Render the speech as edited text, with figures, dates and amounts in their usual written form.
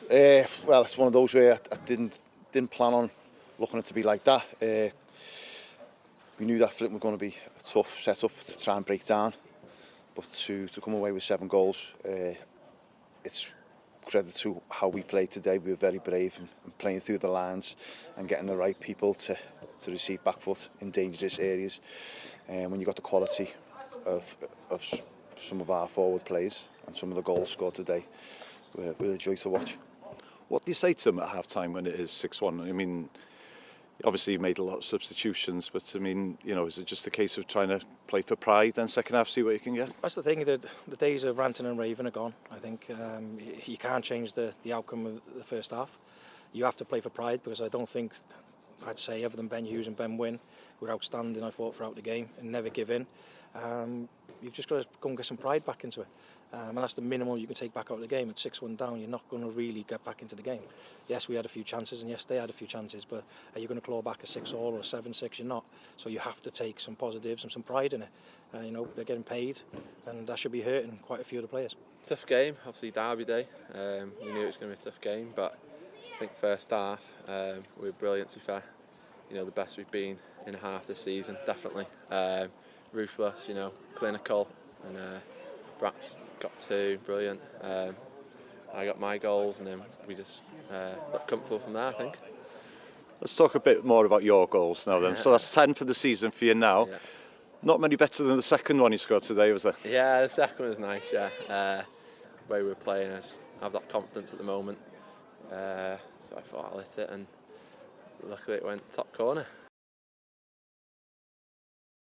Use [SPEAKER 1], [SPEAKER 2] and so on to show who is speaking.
[SPEAKER 1] Well, it's one of those where I didn't plan on looking at it to be like that. We knew that Fflint were going to be a tough setup to try and break down, but to come away with 7 goals, it's credit to how we played today. We were very brave and playing through the lines and getting the right people to receive back foot in dangerous areas. And when you got the quality of some of our forward players and some of the goals scored today, we're a joy to watch.
[SPEAKER 2] What do you say to them at half-time when it is 6-1? I mean, obviously you made a lot of substitutions, but I mean, you know, is it just a case of trying to play for pride then second half, see what you can get?
[SPEAKER 3] That's the thing, the days of ranting and raving are gone. I think you can't change the outcome of the first half. You have to play for pride, because I don't think, I'd say, other than Ben Hughes and Ben Wynn, were outstanding, I thought, throughout the game and never give in. You've just got to go and get some pride back into it. And that's the minimal you can take back out of the game. At 6-1 down, you're not going to really get back into the game. Yes, we had a few chances, and yes, they had a few chances, but are you going to claw back a 6-all or a 7-6? You're not. So you have to take some positives and some pride in it. You know, they're getting paid, and that should be hurting quite a few of the players.
[SPEAKER 4] Tough game, obviously Derby day. We knew it was going to be a tough game, but I think first half we were brilliant, to be fair. You know, the best we've been in a half this season, definitely. Ruthless, you know, clinical, and Brat's got 2, brilliant. I got my goals, and then we just got comfortable from there, I think.
[SPEAKER 2] Let's talk a bit more about your goals now then. Yeah. So that's 10 for the season for you now. Yeah. Not many better than the second one you scored today, was there?
[SPEAKER 4] Yeah, the second one was nice, yeah. The way we were playing, I have that confidence at the moment. So I thought I'll hit it, and luckily it went top corner.